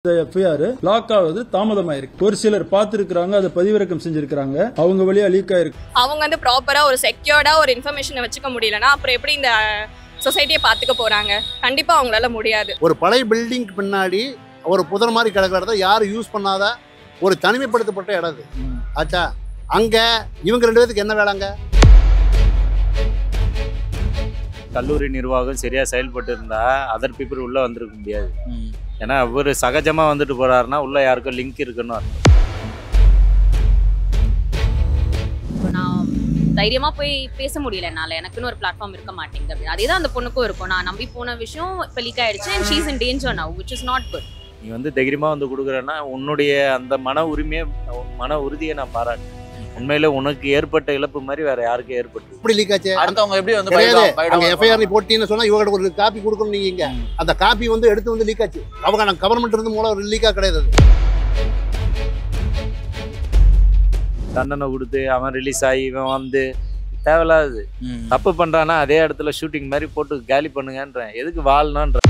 இந்த FIR lock ஆகுது தாமதமாயிருக்கு. ஒரு சிலர் பார்த்திருக்காங்க, அதை பதிவிறக்கம் செஞ்சிருக்காங்க, அவங்க வழியா லீக் ஆயிருக்கு. அவங்க வந்து ப்ராப்பரா ஒரு செக்யூர்டா ஒரு இன்ஃபர்மேஷனை வச்சுக்க முடியலன்னா அப்புறம் எப்படி இந்த சொசைட்டியை பார்த்துக்க போறாங்க? கண்டிப்பா அவங்களால முடியாது. ஒரு பழைய பில்டிங் பின்னாடி ஒரு புதர் மாதிரி கிடக்கிறத யாரும் யூஸ் பண்ணாத ஒரு தனிமைப்படுத்தப்பட்ட இடம் அது. ஆச்சா, அங்க இவங்க 2 பேருக்கு என்ன வேலைங்க? கல்லூரி நிர்வாகம் சரியா செயல்பட்டு இருந்தா அதர் பீப்புள் உள்ள வந்திருக்க முடியாது. ஏன்னா அவர் சகஜமா வந்துட்டு போறாருன்னா உள்ள யாருக்கும் லிங்க் இருக்குன்னு அர்த்தம். நான் தைரியமா போய் பேச முடியல என்னால, எனக்குன்னு ஒரு பிளாட்ஃபார்ம் இருக்க மாட்டேங்குது அப்படின்னு. அதே தான் அந்த பொண்ணுக்கும் இருக்கும். நான் நம்பி போன விஷயம் இப்போ லீக் ஆயிடுச்சு and she is in danger now, which is not good. நீ வந்து தைரியமா வந்து கொடுக்குறேன்னா உன்னுடைய அந்த மன உறுதியை நான் பாராட்டேன். உண்மையில உனக்கு ஏற்பட்ட இழப்பு மாதிரி வேற யாருக்கும் ஏற்பட்டு இப்படி லீக் ஆச்சு. அடுத்தவங்க எப்படி வந்து அங்க எஃப்ஐஆர் போட்டீங்கன்னு சொன்னா இவங்க ஒரு காப்பி கொடுக்கணும். நீங்க இங்க அந்த காப்பி வந்து எடுத்து வந்து லீக் ஆச்சு. அவங்க கவர்மெண்ட் இருந்து மூலம் ஒரு லீக்கா கிடையாது. தண்டனை கொடுத்து அவன் ரிலீஸ் ஆகி இவன் வந்து தேவையில்லாது தப்பு பண்றான்னா அதே இடத்துல ஷூட்டிங் மாதிரி போட்டு காலி பண்ணுங்கன்றேன். எதுக்கு வாழணுன்ற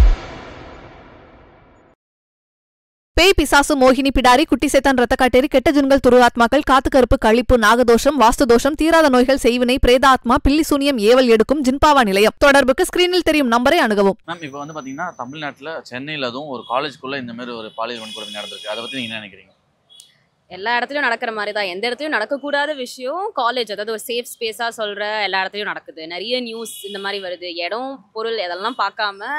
பேய் பிசாசு மோகினி பிடாரி குட்டி சேத்தான் ரத்த காட்டேரி கெட்ட ஜுன்கள் துருவாத்மாக்கள் காத்து கருப்பு கழிப்பு நாகதோஷம் வாஸ்து தோஷம் தீராத நோய்கள் செய்வினை பிரேதாத்மா பில்லி சூனியம் ஏவல் எடுக்கும் ஜின்பாவா நிலையம். தொடர்புக்கு ஸ்கிரீனில் தெரியும் நம்பரை அணுகவும். மேம் இப்போ வந்து பாத்தீங்கன்னா தமிழ்நாட்டுல சென்னையில அதுவும் ஒரு காலேஜ்குள்ள இந்த மாதிரி ஒரு பாலியல் வன்கொடுமை நடந்திருக்கு. அதை பத்தி நீங்க என்ன நினைக்கிறீங்க? எல்லா இடத்துலயும் நடக்கிற மாதிரி தான். எந்த இடத்துலயும் நடக்கக்கூடாத விஷயம் காலேஜ், அதாவது ஒரு சேஃப் ஸ்பேஸா சொல்ற எல்லா இடத்துலயும் நடக்குது. நிறைய நியூஸ் இந்த மாதிரி வருது. இடம் பொருள் இதெல்லாம் பார்க்காம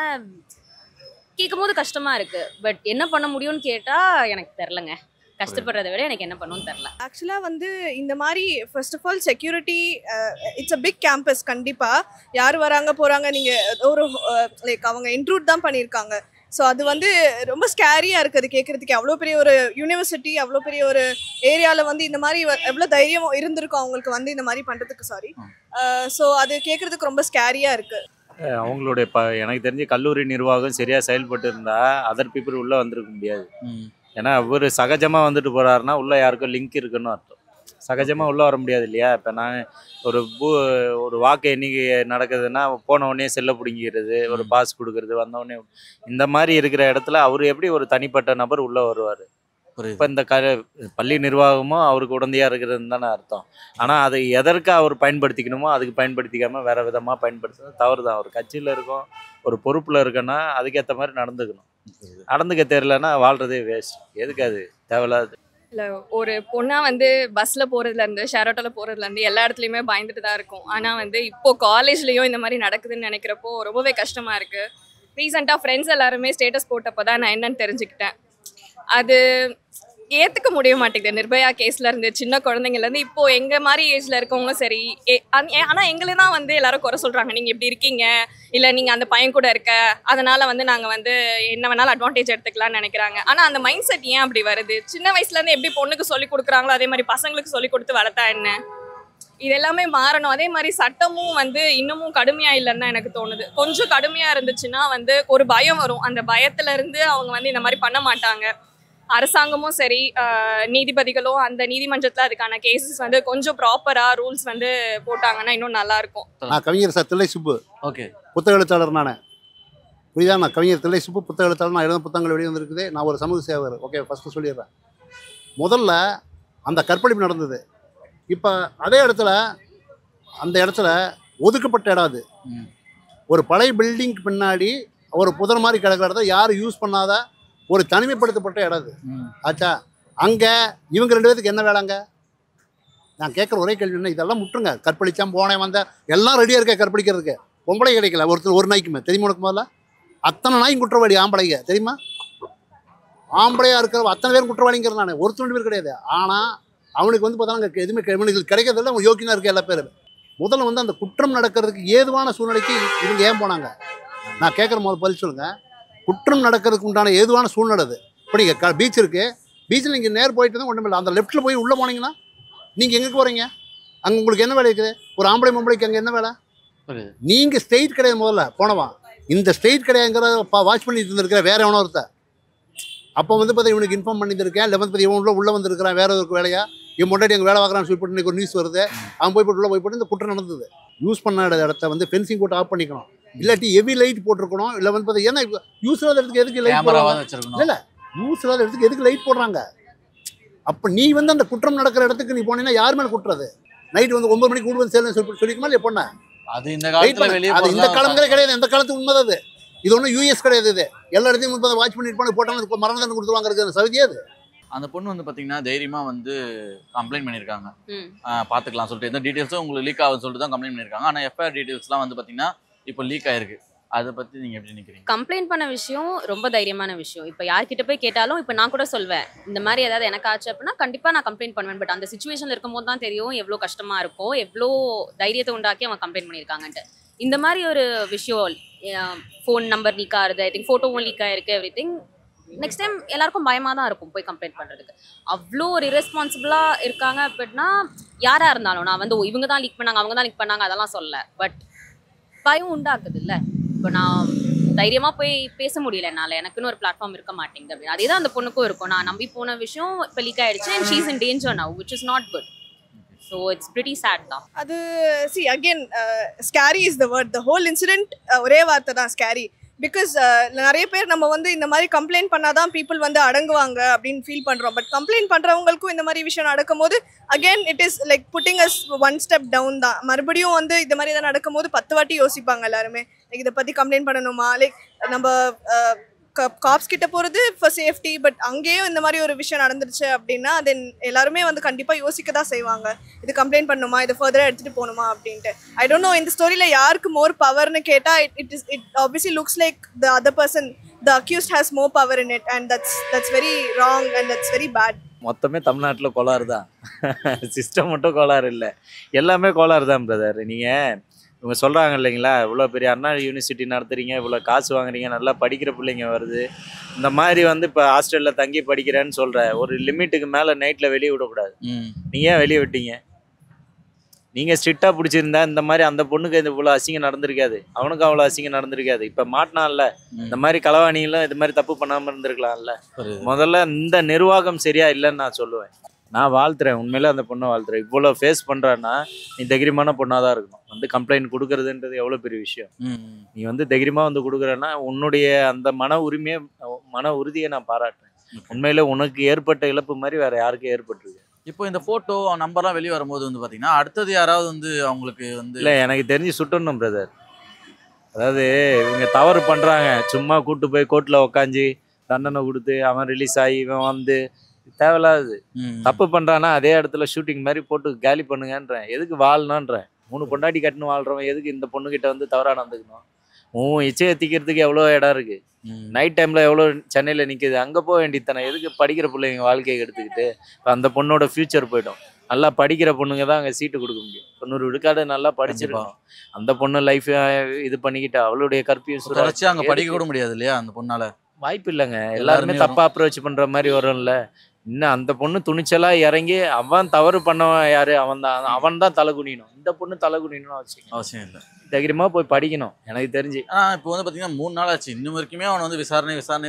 கேட்கும் போது கஷ்டமா இருக்கு. பட் என்ன பண்ண முடியும்னு கேட்டா எனக்கு தெரிலங்க. கஷ்டப்படுறதை விட எனக்கு என்ன பண்ணணும்னு தெரில. ஆக்சுவலாக வந்து இந்த மாதிரி first of all security, it's a big campus. கண்டிப்பாக யார் வராங்க போகிறாங்க, நீங்கள் ஒரு லைக் அவங்க இன்ட்ரூட் தான் பண்ணியிருக்காங்க. ஸோ அது வந்து ரொம்ப ஸ்கேரியாக இருக்குது கேட்குறதுக்கு. அவ்வளோ பெரிய ஒரு யூனிவர்சிட்டி, அவ்வளோ பெரிய ஒரு ஏரியாவில் வந்து இந்த மாதிரி எவ்வளோ தைரியம் இருந்திருக்கும் அவங்களுக்கு வந்து இந்த மாதிரி பண்ணுறதுக்கு. சாரி. ஸோ அது கேட்குறதுக்கு ரொம்ப ஸ்கேரியாக இருக்குது. அவங்களுடைய எனக்கு தெரிஞ்ச கல்லூரி நிர்வாகம் சரியா செயல்பட்டு இருந்தா அதர் பீப்புள் உள்ள வந்திருக்க முடியாது. ஏன்னா அவர் சகஜமா வந்துட்டு போறாருன்னா உள்ள யாருக்கும் லிங்க் இருக்குன்னு அர்த்தம். சகஜமா உள்ள வர முடியாது இல்லையா? இப்போ நான் ஒரு வாக்கு எண்ணிக்கை நடக்குதுன்னா போன உடனே செல்ல பிடிங்கிறது, ஒரு பாஸ் கொடுக்கறது, வந்தவுடனே இந்த மாதிரி இருக்கிற இடத்துல அவர் எப்படி ஒரு தனிப்பட்ட நபர் உள்ள வருவார்? இப்போ இந்த பள்ளி நிர்வாகமும் அவருக்கு உடந்தையா இருக்கிறதுன்னு தானே அர்த்தம். ஆனால் அதை எதற்கு அவர் பயன்படுத்திக்கணுமோ அதுக்கு பயன்படுத்திக்காம வேற விதமாக பயன்படுத்துறது தவறு தான். ஒரு கட்சியில் இருக்கோம், ஒரு பொறுப்பில் இருக்கோன்னா அதுக்கேற்ற மாதிரி நடந்துக்கணும். நடந்துக்க தெரியலன்னா வாழ்றதே வேஸ்ட். எதுக்கு அது தேவையில்லாது? இல்லை, ஒரு பொண்ணாக வந்து பஸ்ஸில் போகிறதுலேருந்து ஷேர் ஆட்டோவில் போகிறதுலேருந்து எல்லா இடத்துலையுமே பயந்துட்டு தான் இருக்கும். ஆனால் வந்து இப்போது காலேஜ்லேயும் இந்த மாதிரி நடக்குதுன்னு நினைக்கிறப்போ ரொம்பவே கஷ்டமாக இருக்குது. ரீசெண்டாக ஃப்ரெண்ட்ஸ் எல்லாருமே ஸ்டேட்டஸ் போட்டப்போ தான் நான் என்னன்னு தெரிஞ்சுக்கிட்டேன். அது ஏற்றுக்க முடிய மாட்டேங்குது. நிர்பயா கேஸில் இருந்து சின்ன குழந்தைங்கலேருந்து இப்போது எங்கள் மாதிரி ஏஜில் இருக்கவங்களும் சரி. ஆனால் எங்களை தான் வந்து எல்லாரும் குறை சொல்கிறாங்க, நீங்கள் இப்படி இருக்கீங்க, இல்லை நீங்கள் அந்த பையன் கூட இருக்க, அதனால் வந்து நாங்கள் வந்து என்ன வேணாலும் அட்வான்டேஜ் எடுத்துக்கலாம்னு நினைக்கிறாங்க. ஆனால் அந்த மைண்ட் செட் ஏன் அப்படி வருது? சின்ன வயசுலேருந்து எப்படி பொண்ணுக்கு சொல்லிக் கொடுக்குறாங்களோ அதே மாதிரி பசங்களுக்கு சொல்லிக் கொடுத்து வளர்த்தா என்ன? இது எல்லாமே மாறணும். அதே மாதிரி சட்டமும் வந்து இன்னமும் கடுமையாக இல்லைன்னு தான் எனக்கு தோணுது. கொஞ்சம் கடுமையாக இருந்துச்சுன்னா வந்து ஒரு பயம் வரும். அந்த பயத்துலேருந்து அவங்க வந்து இந்த மாதிரி பண்ண மாட்டாங்க. அரசாங்கமும் சரி, நீதிபதிகளும் அந்த நீதிமன்றத்தில் அதுக்கான கேசஸ் வந்து கொஞ்சம் ப்ராப்பராக ரூல்ஸ் வந்து போட்டாங்கன்னா இன்னும் நல்லாயிருக்கும். நான் கவிஞர் சார் தில்லை சுப்பு. ஓகே. புத்தக எழுத்தாளர் நான். புரியுதா? நான் கவிஞர் தில்லை சுப்பு, புத்தக எழுத்தாளர். நான் எழுத புத்தகங்கள் வெளியே வந்திருக்குது. நான் ஒரு சமூக சேவகர். ஓகே, ஃபஸ்ட்டு சொல்லிடுறேன். முதல்ல அந்த கற்பழிப்பு நடந்தது. இப்போ அதே இடத்துல அந்த இடத்துல ஒதுக்கப்பட்ட இடம் அது. ஒரு பழைய பில்டிங் பின்னாடி ஒரு புதர் மாதிரி கிடக்கிறத யாரும் யூஸ் பண்ணாத ஒரு தனிமைப்படுத்தப்பட்ட இடம் அது. ஆச்சா, அங்கே இவங்க 2 பேருக்கு என்ன வேலைங்க? நான் கேட்குற ஒரே கேள்வி என்ன, இதெல்லாம் முட்டுருங்க. கற்பழிச்சான் போனேன் வந்தேன் எல்லாம் ரெடியாக இருக்க கற்பழிக்கிறதுக்கு. பொம்பளை கிடைக்கல ஒரு நாய்க்குமே. தெரியுமா உனக்கு? முதல்ல அத்தனை நாயும் குற்றவாளி ஆம்பளைங்க. தெரியுமா? ஆம்பளையாக இருக்கிற அத்தனை பேரும் குற்றவாளிங்கிற நான். 1-2 பேர் கிடையாது. ஆனால் அவனுக்கு வந்து பார்த்தா எதுவுமே கிடைக்கிறதில்ல. அவன் யோக்கியனாக இருக்க எல்லா பேரும். முதல்ல வந்து அந்த குற்றம் நடக்கிறதுக்கு ஏதுவான சூழ்நிலைக்கு இவங்க ஏன் போனாங்க? நான் கேட்குற முதல்ல பதில் சொல்லுங்கள். குற்றம் நடக்கிறதுக்கு உண்டான ஏதுவான சூழ்நிலை அது. இப்போ நீங்கள் பீச் இருக்குது, பீச்சில் நீங்கள் நேர் போயிட்டு தான் ஒன்றும் இல்லை. அந்த லெஃப்ட்டில் போய் உள்ளே போனீங்கன்னா நீங்கள் எங்கே போகிறீங்க? அங்கே உங்களுக்கு என்ன வேலை இருக்குது? ஒரு ஆம்பளை பொம்பளைக்கு அங்கே என்ன வேலை? நீங்கள் ஸ்ட்ரெயிட் கிடையாது. முதல்ல போனவா இந்த ஸ்ட்ரெயிட் கிடையாதுங்கிற வாட்ச் பண்ணிட்டு இருந்திருக்கிற வேற எவனோ ஒருத்த. அப்போ வந்து பார்த்தா இவனுக்கு இன்ஃபார்ம் பண்ணியிருக்கேன். 11th பற்றி இவன் உள்ளே வந்துருக்கிறான் வேற ஒரு வேலையா. இவன் முன்னாடி எங்கள் வேலை பார்க்குறான்னு சொல்லி போட்டு இன்றைக்கி ஒரு நியூஸ் வருது. அவன் போய் போட்டு உள்ளே போய் போட்டு இந்த குற்றம் நடந்தது. யூஸ் பண்ண இடத்த வந்து ஃபென்சிங் போட்டு ஆஃப் பண்ணிக்கணும். இல்லாட்டி ஹெவி லைட் போட்டிருக்கணும். இல்லை வந்து பார்த்தா ஏன்னா யூஸ் ஆகாத இடத்துக்கு எதுக்கு லைட் இல்லை யூஸ் இல்லாத இடத்துக்கு எதுக்கு லைட் போடுறாங்க? அப்போ நீ வந்து அந்த குற்றம் நடக்கிற இடத்துக்கு நீ போனீங்கன்னா யார் மேலே குட்டுறது? நைட்டு வந்து 9 மணிக்கு கூடு வந்து சேர்ந்து சொல்லிக்குமா இல்லையா பொண்ணை? அது இந்த காலத்துல வெளியே அது இந்த காலங்களே கிடையாது, எந்த காலத்துக்கு உண்மை அது. இது ஒன்றும் யூஎஸ் கிடையாது. இது எல்லா இடத்தையும் இப்போ வாட்ச் பண்ணிட்டு போட்டாலும் மரண தண்டனை கொடுத்துருவாங்க. இருக்குது சவுதியா அது. அந்த பொண்ணு வந்து பாத்தீங்கன்னா தைரியமா வந்து கம்ப்ளைண்ட் பண்ணியிருக்காங்க. பாத்துக்கலாம் சொல்லிட்டு எந்த டீடைல்ஸும் உங்களுக்கு லீக் ஆகுதுன்னு சொல்லிட்டு தான் கம்ப்ளைண்ட் பண்ணியிருக்காங்க. ஆனால் எஃப்ஐஆர் டீடைல்ஸ்லாம் வந்து பாத்தீங்கன்னா இப்போ லீக் ஆயிருக்கு. அதை பத்தி நீங்க எப்படி நினைக்கிறீங்க? கம்ப்ளைண்ட் பண்ண விஷயம் ரொம்ப தைரியமான விஷயம். இப்போ யார்கிட்ட போய் கேட்டாலும் இப்போ நான் கூட சொல்வேன், இந்த மாதிரி ஏதாவது எனக்கு ஆச்சு அப்படின்னா கண்டிப்பாக நான் கம்ப்ளைண்ட் பண்ணுவேன். பட் அந்த சுச்சுவேஷனில் இருக்கும்போது தான் தெரியும் எவ்வளோ கஷ்டமாக இருக்கும், எவ்வளோ தைரியத்தை உண்டாக்கி அவங்க கம்ப்ளைண்ட் பண்ணியிருக்காங்கன்ட்டு. இந்த மாதிரி ஒரு விஷயம், ஃபோன் நம்பர் லீக் ஆகுது, ஐ திங்க் ஃபோட்டோவும் லீக் ஆகிருக்கு, எவ்ரி திங். நெக்ஸ்ட் டைம் எல்லாருக்கும் பயமாக தான் இருக்கும் போய் கம்ப்ளைண்ட் பண்ணுறதுக்கு. அவ்வளோ ஒரு இரஸ்பான்சிபிளாக இருக்காங்க அப்படின்னா யாராக இருந்தாலும், நான் வந்து இவங்க தான் லீக் பண்ணாங்க, அவங்க தான் லீக் பண்ணாங்க அதெல்லாம் சொல்ல, பட் பயம் உண்டாக்குது இல்லை. இப்போ நான் தைரியமாக போய் பேச முடியல என்னால், எனக்குன்னு ஒரு பிளாட்ஃபார்ம் இருக்க மாட்டேங்குது அப்படின்னு. அதே தான் அந்த பொண்ணுக்கும் இருக்கும். நான் நம்பி போன விஷயம் இப்போ லீக் ஆகிடுச்சு and she is in danger now, which is not good. So it's pretty sad தான் அது. See again scary is the word. The whole incident ஒரே வார்த்தை தான், ஸ்கேரி. பிகாஸ் நிறைய பேர் நம்ம வந்து இந்த மாதிரி கம்ப்ளைண்ட் பண்ணாதான் பீப்புள் வந்து அடங்குவாங்க அப்படின்னு ஃபீல் பண்ணுறோம். பட் கம்ப்ளைண்ட் பண்ணுறவங்களுக்கும் இந்த மாதிரி விஷயம் நடக்கும்போது again it is like putting us one step down தான். மறுபடியும் வந்து இந்த மாதிரி தான் நடக்கும்போது 10 வாட்டி யோசிப்பாங்க எல்லாருமே, லைக் இதை பற்றி கம்ப்ளைண்ட் பண்ணணுமா, லைக் நம்ம காப்ஸ் கிட்ட போகிறது ஃபார் சேஃப்டி. பட் அங்கேயும் இந்த மாதிரி ஒரு விஷயம் நடந்துருச்சு அப்படின்னா தென் எல்லாருமே வந்து கண்டிப்பாக யோசிக்க தான் செய்வாங்க, இது கம்ப்ளைண்ட் பண்ணணுமா, இதை ஃபர்தராக எடுத்துகிட்டு போகணுமா அப்படின்ட்டு. ஐ டோன்ட் நோ இந்த ஸ்டோரியில் யாருக்கு மோர் பவர்னு கேட்டால் it obviously looks like the other person, the accused has more power in it and that's very wrong and that's very bad. மொத்தமே தமிழ்நாட்டில் கோளாறு தான். சிஸ்டம் மட்டும் கோளாறு இல்லை, எல்லாமே கோளாறு தான் பிரதர். நீங்கள் இவங்க சொல்கிறாங்க இல்லைங்களா, இவ்வளோ பெரிய அண்ணா யூனிவர்சிட்டி நடத்துகிறீங்க, இவ்வளோ காசு வாங்குறீங்க, நல்லா படிக்கிற பிள்ளைங்க வருது, இந்த மாதிரி வந்து இப்போ ஹாஸ்டலில் தங்கி படிக்கிறேன்னு சொல்கிற ஒரு லிமிட்டுக்கு மேலே நைட்டில் வெளியே விடக்கூடாது. நீங்கள் ஏன் வெளியே விட்டீங்க? நீங்கள் ஸ்ட்ரிக்டாக பிடிச்சிருந்தா இந்த மாதிரி அந்த பொண்ணுக்கு இது இவ்வளோ அசிங்கம் நடந்திருக்காது, அவனுக்கு அவ்வளோ அசிங்கம் நடந்திருக்காது. இப்போ மாட்டினான்ல, இந்த மாதிரி களவாணிகளும் இது மாதிரி தப்பு பண்ணாமல் இருந்திருக்கலாம்ல. முதல்ல இந்த நிர்வாகம் சரியா இல்லைன்னு நான் சொல்லுவேன். நான் வாழ்த்துறேன், உண்மையிலே அந்த பொண்ணை வாழ்த்துறேன். இவ்வளோ ஃபேஸ் பண்ணுறான்னா நீ தைரியமான பொண்ணாக தான் இருக்கணும். வந்து கம்ப்ளைண்ட் கொடுக்குறதுன்றது எவ்வளோ பெரிய விஷயம். நீ வந்து தைரியமாக வந்து கொடுக்குறேன்னா உன்னுடைய அந்த மன உறுதியை நான் பாராட்டுறேன். உண்மையிலே உனக்கு ஏற்பட்ட இழப்பு மாதிரி வேற யாருக்கும் ஏற்பட்டிருக்கு. இப்போ இந்த ஃபோட்டோ நம்பர்லாம் வெளியே வரும்போது வந்து பார்த்தீங்கன்னா அடுத்தது யாராவது வந்து அவங்களுக்கு வந்து இல்லை, எனக்கு தெரிஞ்சு சுட்டணும் பிரதர். அதாவது இவங்க தவறு பண்ணுறாங்க, சும்மா கூப்பிட்டு போய் கோர்ட்டில் உக்காஞ்சி தண்டனை கொடுத்து அவன் ரிலீஸ் ஆகி இவன் வந்து தேவையில்லாது தப்பு பண்ணுறான்னா அதே இடத்துல ஷூட்டிங் மாதிரி போட்டு காலி பண்ணுங்கன்றேன். எதுக்கு வாழணுன்றேன்? 3 பொண்டாட்டி கட்டுன்னு வாழ்கிறவன் எதுக்கு இந்த பொண்ணுக்கிட்ட வந்து தவறாக நடந்துக்கணும்? இச்சையை திக்கிறதுக்கு எவ்வளோ இடம் இருக்குது. நைட் டைமில் எவ்வளோ சென்னையில் நிற்கிது, அங்கே போக வேண்டியதானே. எதுக்கு படிக்கிற பிள்ளைங்க வாழ்க்கையை எடுத்துக்கிட்டு இப்போ அந்த பொண்ணோட ஃப்யூச்சர் போய்டும். நல்லா படிக்கிற பொண்ணுங்க தான் அங்கே சீட்டு கொடுக்க முடியும். 90 விழுக்காடு நல்லா படிச்சிருக்கோம். அந்த பொண்ணு லைஃப் இது பண்ணிக்கிட்டு அவளுடைய கற்பியும் சுரட்சி அங்கே படிக்க கூட முடியாது இல்லையா அந்த பொண்ணால்? வாய்ப்பு இல்லைங்க. எல்லாருமே தப்பாக அப்ரோச் பண்ணுற மாதிரி வரும்ல. இன்னும் அந்த பொண்ணு துணிச்சலாக இறங்கி அவன் தவறு பண்ணவன் யாரு, அவன் தான் தலை குனியணும். இந்த பொண்ணு தலை குனியணும்னு அவசியம் இல்லை. தைரியமாக போய் படிக்கணும் எனக்கு தெரிஞ்சு. ஆனால் இப்போ வந்து பார்த்தீங்கன்னா 3 நாள் ஆச்சு, இன்னும் வரைக்குமே அவன் வந்து விசாரணை தான்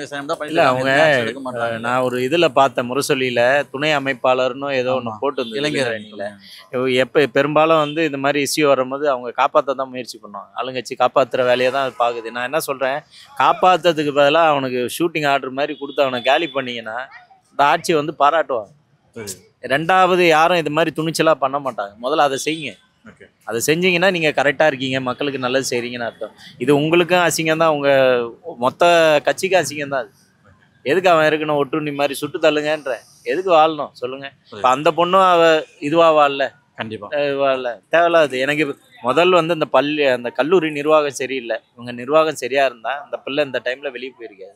இல்லை. அவங்க நான் ஒரு இதில் பார்த்தேன், முரசொலியில் துணை அமைப்பாளர்னு ஏதோ ஒன்று போட்டு இளைஞர் அணியில் எப்போ பெரும்பாலும் வந்து இந்த மாதிரி இஷ்யூ வரும்போது அவங்க காப்பாற்ற தான் முயற்சி பண்ணுவாங்க. ஆளுங்கட்சி காப்பாற்றுற வேலையை தான் பார்க்குது. நான் என்ன சொல்கிறேன், காப்பாற்றுறதுக்கு பதிலாக அவனுக்கு ஷூட்டிங் ஆர்டர் மாதிரி கொடுத்து அவனை கேலி பண்ணிங்கன்னா இந்த ஆட்சி வந்து பாராட்டுவாங்க. 2வது யாரும் இது மாதிரி துணிச்சலாக பண்ண மாட்டாங்க. முதல்ல அதை செய்யுங்க. அதை செஞ்சீங்கன்னா நீங்கள் கரெக்டாக இருக்கீங்க, மக்களுக்கு நல்லது செய்கிறீங்கன்னு அர்த்தம். இது உங்களுக்கும் அசிங்கம் தான், உங்கள் மொத்த கட்சிக்கும் அசிங்கம் தான். அது எதுக்கு அவன் இருக்கணும் ஒட்டுண்ணி மாதிரி சுட்டு தள்ளுங்கன்ற? எதுக்கு வாழணும் சொல்லுங்கள்? இப்போ அந்த பொண்ணும் இதுவாக வாழல, கண்டிப்பாக வாழல, தேவையில்லாது. எனக்கு முதல் வந்து அந்த கல்லூரி நிர்வாகம் சரியில்லை. இவங்க நிர்வாகம் சரியாக இருந்தால் அந்த பிள்ளை இந்த டைமில் வெளியே போயிருக்காது.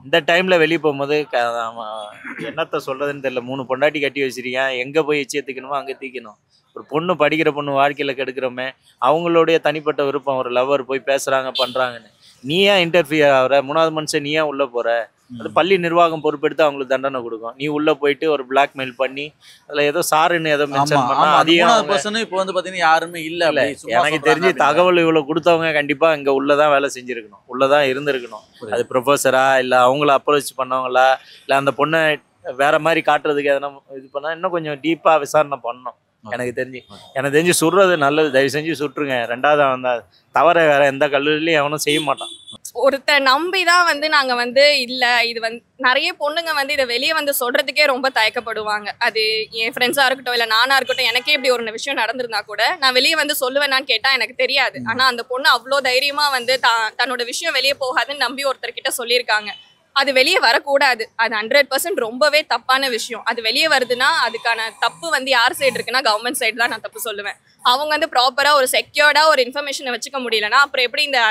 இந்த டைமில் வெளியே போகும்போது என்னத்தை சொல்கிறதுன்னு தெரியல. 3 பொண்டாட்டி கட்டி வச்சிருக்கேன், எங்கே போய் எச்சத்துக்கணுமோ அங்கே தீக்கணும். ஒரு பொண்ணு படிக்கிற பொண்ணு வாழ்க்கையில் கெடுக்கிறோமே, அவங்களுடைய தனிப்பட்ட விருப்பம், ஒரு லவ்வர் போய் பேசுகிறாங்க பண்ணுறாங்கன்னு நீ ஏன் இன்டர்ஃபியர் ஆகிற? 3வது மனுஷன் நீ ஏன் உள்ளே போகிற? அது பள்ளி நிர்வாகம் பொறுப்பெடுத்து அவங்களுக்கு தண்டனை கொடுக்கும். நீ உள்ளே போயிட்டு ஒரு பிளாக்மெயில் பண்ணி அதில் ஏதோ சாருன்னு ஏதோ மென்ஷன் பண்ணா அதையும் இப்போ வந்து பார்த்தீங்கன்னா யாருமே இல்லை. எனக்கு தெரிஞ்சு தகவல் இவ்வளோ கொடுத்தவங்க கண்டிப்பாக இங்கே உள்ளதான் வேலை செஞ்சுருக்கணும், உள்ளதான் இருந்திருக்கணும். அது ப்ரொஃபஸரா இல்லை அவங்கள அப்ரோச் பண்ணவங்களா இல்லை அந்த பொண்ணை வேற மாதிரி காட்டுறதுக்கு எதனா இது பண்ணால் இன்னும் கொஞ்சம் டீப்பாக விசாரணை பண்ணணும். எனக்கு தெரிஞ்சு சுடுறது நல்லது. தயவு செஞ்சு சுட்டுருங்க. ரெண்டாவது வந்தா தவிர வேற எந்த கல்லூரிலையும் எவனும் செய்ய மாட்டான். ஒருத்தர் நம்பி தான் வந்து நாங்கள் வந்து இல்லை இது வந்து நிறைய பொண்ணுங்க வந்து இதை வெளியே வந்து சொல்கிறதுக்கே ரொம்ப தயக்கப்படுவாங்க. அது என் ஃப்ரெண்ட்ஸாக இருக்கட்டும் இல்லை நானாக இருக்கட்டும், எனக்கே இப்படி ஒரு விஷயம் நடந்திருந்தா கூட நான் வெளியே வந்து சொல்லுவேனான்னு கேட்டால் எனக்கு தெரியாது. ஆனால் அந்த பொண்ணு அவ்வளோ தைரியமாக வந்து தன்னோட விஷயம் வெளியே போகாதுன்னு நம்பி ஒருத்தர்கிட்ட சொல்லியிருக்காங்க. அது வெளியே வரக்கூடாது. அது 100% ரொம்பவே தப்பான விஷயம். அது வெளியே வருதுன்னா அதுக்கான தப்பு வந்து யார் சைடு இருக்குன்னா கவர்மெண்ட் சைடு தான் நான் தப்பு சொல்லுவேன். அவங்க வந்து ப்ராப்பராக ஒரு செக்யூர்டாக ஒரு இன்ஃபர்மேஷனை வச்சுக்க முடியலன்னா அப்புறம் எப்படி இந்த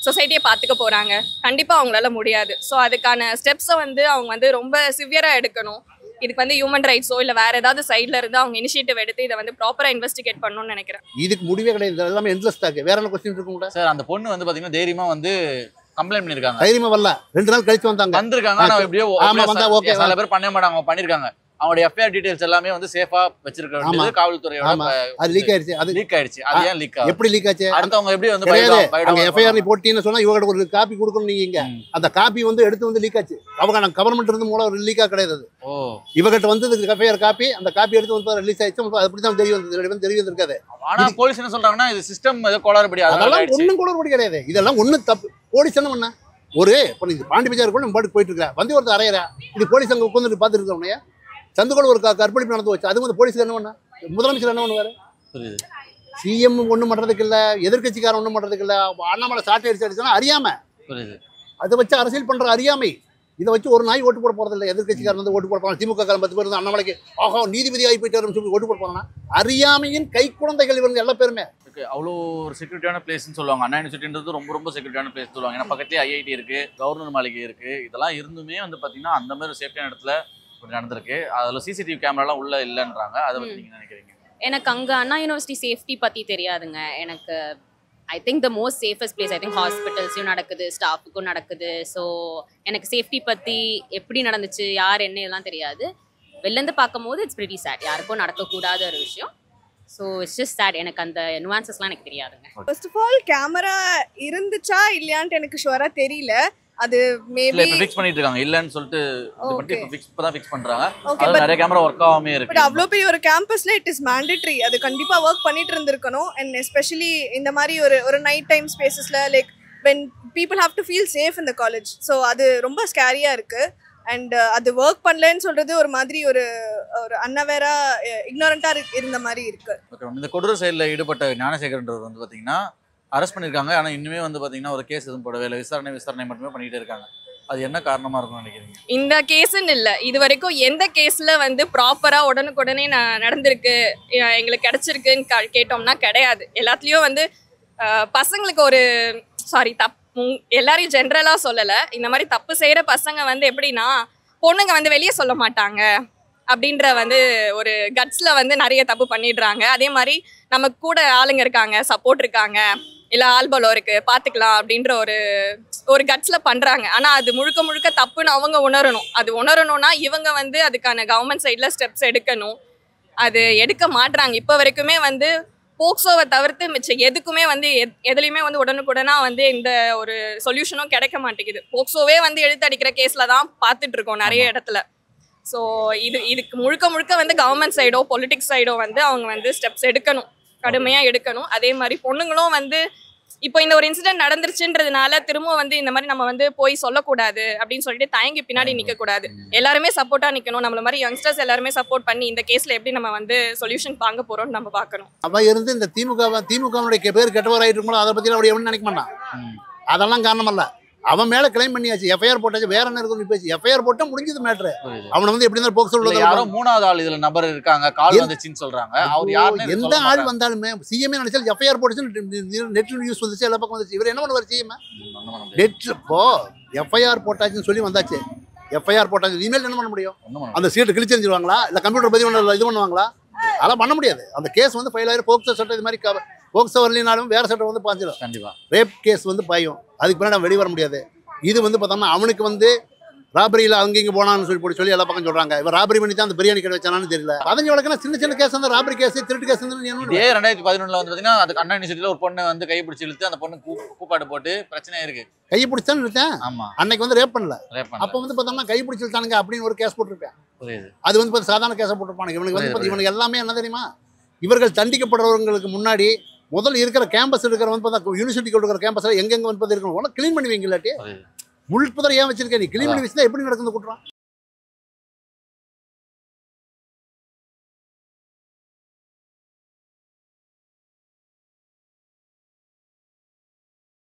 சொசைட்டியை பார்த்துக்க போகிறாங்க? கண்டிப்பாக அவங்களால முடியாது. ஸோ அதுக்கான ஸ்டெப்ஸை வந்து அவங்க வந்து ரொம்ப சிவியராக எடுக்கணும். இதுக்கு வந்து ஹியூமன் ரைட்ஸோ இல்லை வேற ஏதாவது சைடில் இருந்து அவங்க இனிஷியேட்டிவ் எடுத்து இதை வந்து ப்ராப்பராக இன்வெஸ்டிகேட் பண்ணணும்னு நினைக்கிறேன். இதுக்கு முடிவே கிடையாது. எல்லாமே எண்ட்லெஸ் டாக். வேற என்ன கொஸ்டின் இருக்கும் கூட சார்? அந்த பொண்ணு வந்து பார்த்தீங்கன்னா தைரியமாக வந்து கம்ப்ளைண்ட் பண்ணியிருக்காங்க. தைரியமா வரல, 2 நாள் கழிச்சு வந்திருக்காங்க. ஆனால் எப்படியோ வந்தா ஓகே. சில பேர் பண்ண மாட்டாங்க, அவங்க பண்ணியிருக்காங்க. அவங்களுடைய எஃப்ஐஆர் டீடைல்ஸ் எல்லாமே வந்து சேஃபா வச்சிருக்க வேண்டியது காவல்துறையோட. அது லீக் ஆயிடுச்சு. அது ஏன் லீக் ஆகுது? எப்படி லீக் ஆச்சு? அடுத்தவங்க எப்படி வந்து அங்க எஃப்ஐஆர் போட்டீங்கன்னு சொன்னா இவங்க ஒரு காப்பி கொடுக்கணும். நீங்க இங்க அந்த காப்பி வந்து எடுத்து வந்து லீக் ஆச்சு. அவங்க கவர்மெண்ட் இருந்து மூலம் ஒரு லீக்கா கிடையாது. இவகிட்ட வந்து எஃப்ஐஆர் காப்பி, அந்த காப்பி எடுத்து வந்து ரிலீஸ் ஆயிடுச்சு. அப்படிதான் தெரிய வந்திருக்காது. ஆனா போலீஸ் என்ன சொல்றாங்கன்னா இது சிஸ்டம் ஏதோ கோளாறுபடி. அதெல்லாம் ஒன்னும் கோளாறுபடி கிடையாது. இதெல்லாம் ஒன்னும் தப்பு. போலீஸ் என்ன பண்ண ஒரு இப்போ நீங்க பாண்டி பஜார் கூட பாட்டுக்கு போயிட்டு இருக்கா, வந்து ஒருத்தர் அறையறா, இது போலீஸ் அங்கே உட்காந்துட்டு பார்த்துட்டு இருக்கோம். சந்துக்குள்ள ஒரு கற்பழிப்பு நடந்து வச்சு அது வந்து போலீஸுக்கு என்ன பண்ண? முதலமைச்சர் என்ன பண்ணுவாரு? சிஎம் ஒன்றும் பண்றதுக்கு இல்லை, எதிர்கட்சிக்காரன் ஒன்றும் பண்றதுக்கு இல்லை. அண்ணாமலை சாட்டை அடிச்சா அறியாம அதை வச்சு அரசியல் பண்ற அறியாமை. இதை வச்சு ஒரு நாய் ஓட்டு போட போறது இல்லை. எதிர்கட்சிக்காரன் வந்து ஓட்டு போட போறாங்க. திமுக காரன் 10 பேர் வந்து அண்ணாமலைக்கு ஆஹா நீதிபதி ஆகி போயிட்டாருன்னு சொல்லி ஓட்டு போட போறாங்கன்னா அறியாமையின் கை குழந்தைகள் இவங்க எல்லா பேருமே. அவ்வளோ ஒரு செக்யூரிட்டியான பிளேஸ்ன்னு சொல்லுவாங்க. அண்ணா யூனிவர்சிட்டின்றது ரொம்ப ரொம்ப செக்யூரிட்டியான பிளேஸ் சொல்லுவாங்க. ஏன்னா பக்கத்துலேயே ஐஐடி இருக்கு, கவர்னர் மாளிகை இருக்கு. இதெல்லாம் இருந்துமே வந்து பார்த்தீங்கன்னா அந்த மாதிரி ஒரு சேஃப்டியான இடத்துல நடந்திருக்கு. அதில் சிசிடிவி கேமராலாம் உள்ள இல்லைன்றாங்க. அதை பற்றி நீங்கள் நினைக்கிறீங்க? எனக்கு அங்கே அண்ணா யூனிவர்சிட்டி சேஃப்டி பற்றி தெரியாதுங்க. எனக்கு I think the most safest place. I think ஹாஸ்பிட்டல்ஸையும் நடக்குது, ஸ்டாஃபுக்கும் நடக்குது. ஸோ எனக்கு சேஃப்டி பற்றி எப்படி நடந்துச்சு, யார் என்ன எல்லாம் தெரியாது. வெளிலேருந்து பார்க்கும்போது இட்ஸ் பிரிட்டி சேட். யாருக்கும் நடக்கக்கூடாத ஒரு விஷயம். So it's just sad. எனக்கு அந்த நுவான்சஸ்லாம் எனக்கு தெரியாதுங்க. ஃபர்ஸ்ட் ஆஃப் ஆல் கேமரா இருந்துச்சா இல்லையான்ட்டு எனக்கு ஷுவரா தெரியல. அது மேபி இப்ப ஃபிக்ஸ் பண்ணிட்டு இருக்காங்க இல்லன்னு சொல்லிட்டு இது பண்ணி இப்பதான் ஃபிக்ஸ் பண்றாங்க. அது நிறைய கேமரா வர்க் ஆகாம இருக்கு. பட் அவ்ளோ பெரிய ஒரு கேம்பஸ்ல இட் இஸ் மேண்டேட்டரி. அது கண்டிப்பா வர்க் பண்ணிட்டு இருந்திருக்கணும். அண்ட் எஸ்பெஷலி இந்த மாதிரி ஒரு நைட் டைம் ஸ்பேசஸ்ல like when people have to feel safe in the college. So அது ரொம்ப ஸ்கேரியா இருக்கு. அண்ட் அது ஒர்க் பண்ணலன்னு சொல்றது ஒரு மாதிரி ஒரு அன்னவேரா இக்னோரண்டா இருந்த மாதிரி இருக்கு. இந்த கொடூர செயலில் ஈடுபட்ட ஞானசேகரன்றவர் வந்து பாத்தீங்கன்னா அரெஸ்ட் பண்ணியிருக்காங்க. ஆனால் இன்னுமே வந்து பார்த்தீங்கன்னா ஒரு கேஸ் எதுவும் போடவே இல்லை. விசாரணை மட்டுமே பண்ணிகிட்டே இருக்காங்க. அது என்ன காரணமாக இருக்கும்னு நினைக்கிறீங்க? இந்த கேஸுன்னு இல்லை, இது வரைக்கும் எந்த கேஸில் வந்து ப்ராப்பராக உடனுக்குடனே நடந்திருக்கு எங்களுக்கு கிடச்சிருக்குன்னு கேட்டோம்னா கிடையாது. எல்லாத்துலேயும் வந்து பசங்களுக்கு ஒரு எல்லாரையும் ஜென்ரலாக சொல்லலை. இந்த மாதிரி தப்பு செய்கிற பசங்க வந்து எப்படின்னா பொண்ணுங்க வந்து வெளியே சொல்ல மாட்டாங்க அப்படின்ற வந்து ஒரு கட்ஸில் வந்து நிறைய தப்பு பண்ணிடுறாங்க. அதே மாதிரி நமக்கு கூட ஆளுங்க இருக்காங்க, சப்போர்ட் இருக்காங்க, இல்லை ஆல்பலம் இருக்குது பார்த்துக்கலாம் அப்படின்ற ஒரு கட்ஸில் பண்ணுறாங்க. ஆனால் அது முழுக்க முழுக்க தப்புன்னு அவங்க உணரணும். அது உணரணும்னா இவங்க வந்து அதுக்கான கவர்மெண்ட் சைடில் ஸ்டெப்ஸ் எடுக்கணும். அது எடுக்க மாட்டுறாங்க. இப்போ வரைக்குமே வந்து போக்சோவை தவிர்த்து மிச்சம் எதுக்குமே வந்து எதுலையுமே வந்து உடனுக்குடனாக வந்து இந்த ஒரு சொல்யூஷனும் கிடைக்க மாட்டேங்குது. போக்சோவே வந்து எடுத்து அடிக்கிற கேஸில் தான் பார்த்துட்டு இருக்கோம் நிறைய இடத்துல. ஸோ இதுக்கு முழுக்க முழுக்க வந்து கவர்மெண்ட் சைடோ பொலிட்டிக்ஸ் சைடோ வந்து அவங்க வந்து ஸ்டெப்ஸ் எடுக்கணும், கடுமையாக எடுக்கணும். அதே மாதிரி பொண்ணுங்களும் வந்து இப்போ இந்த ஒரு இன்சிடென்ட் நடந்துருச்சுன்றதுனால திரும்ப வந்து இந்த மாதிரி நம்ம வந்து போய் சொல்லக்கூடாது அப்படின்னு சொல்லிட்டு தயங்கி பின்னாடி நிற்கக்கூடாது. எல்லாருமே சப்போர்ட்டாக நிற்கணும். நம்மள மாதிரி யங்ஸ்டர்ஸ் எல்லாருமே சப்போர்ட் பண்ணி இந்த கேஸில் எப்படி நம்ம வந்து சொல்யூஷன் வாங்க போகிறோம்னு நம்ம பார்க்கணும். அவள் இருந்து இந்த திமுகவுடைய பேர் கெட்டவராயிட்டு இருக்கணும். அதை பற்றி அப்படி எப்படி நினைக்க மாட்டான். அதெல்லாம் காரணம் இல்லை. அவன் மேல கிளைம் பண்ணியாச்சு, எஃப்ஐஆர் போட்டாச்சு. வேற என்ன இருக்கு பேசி எஃப்ஐஆர் போட்டா முடிஞ்சது மேட்ரு. அவனை வந்து எப்படி இருந்தாலும் போக்சோ உள்ள யாரோ மூணாவது ஆள் இதுல நபர் இருக்காங்க, கால் வந்துச்சுன்னு சொல்றாங்க. அவர் யாருன்னு எந்த ஆள் வந்தாலுமே சிஎம்ஏ நினைச்சாலும் எஃப்ஐஆர் போட்டுச்சு, நெட்ல நியூஸ் வந்துச்சு, எல்லா பக்கம் வந்துச்சு. இவர் என்ன பண்ணுவார் சிஎம்? நெட்ல இப்போ எஃப்ஐஆர் போட்டாச்சுன்னு சொல்லி வந்தாச்சு. எஃப்ஐஆர் போட்டாச்சு, இனிமேல் என்ன பண்ண முடியும்? அந்த சீட்டை கிழிச்சிருவாங்களா இல்லை கம்ப்யூட்டர் பதிவு இது பண்ணுவாங்களா? அதெல்லாம் பண்ண முடியாது. அந்த கேஸ் வந்து ஃபைல் ஆயிரும். போக்சோ சட்டம் இது மாதிரி போக்சோ வரலினாலும் வேற சட்டம் வந்து பாஞ்சிடும். கண்டிப்பா ரேப் கேஸ் வந்து பாயும். அதுக்கு பின்னாடி வெளியே வர முடியாது. இது வந்து பார்த்தோம்னா அவனுக்கு வந்து ராபரியில் அங்கே இங்கே போனான்னு சொல்லி எல்லா பக்கம் சொல்றாங்க. இவன் ராபரி பண்ணி தான் அந்த பிரியாணி கடை வச்சானு தெரியல. 15 வழக்குனா சின்ன சின்ன கேஸ் வந்து ராபரி கேஸ், திருட்டு கேஸ். 2011 வந்து பார்த்தீங்கன்னா அதுக்கு அண்ணா யூனிவர்சிட்டியில் ஒரு பொண்ணு வந்து கை பிடிச்சி இழுத்து அந்த பொண்ணு கூப்பாடு போட்டு பிரச்சனையா இருக்கு. கை பிடிச்சான்னு இழுத்தேன். ஆமா, அன்னைக்கு வந்து ரேப் பண்ணல. அப்போ வந்து பார்த்தோம்னா கை பிடிச்சி இழுத்தானுங்க அப்படின்னு ஒரு கேஸ் போட்டிருப்பேன். அது வந்து சாதாரண கேஸை போட்டிருப்பானுங்க. இவனுக்கு வந்து இவனுக்கு எல்லாமே என்ன தெரியுமா? இவர்கள் தண்டிக்கப்படுறவங்களுக்கு முன்னாடி முதல்ல இருக்கிற கேம்பஸ் இருக்கிற வந்து பார்த்தா யூனிவர்சிட்டிக்கு இருக்கிற கேம்பஸில் எங்கெங்கே வந்து இருக்கணும் க்ளீன் பண்ணி வைங்க. இல்லாட்டி முள் புதரை ஏன் வச்சிருக்க நீ க்ளீன் பண்ணி வச்சுதான் எப்படி நடக்குது குற்றம்?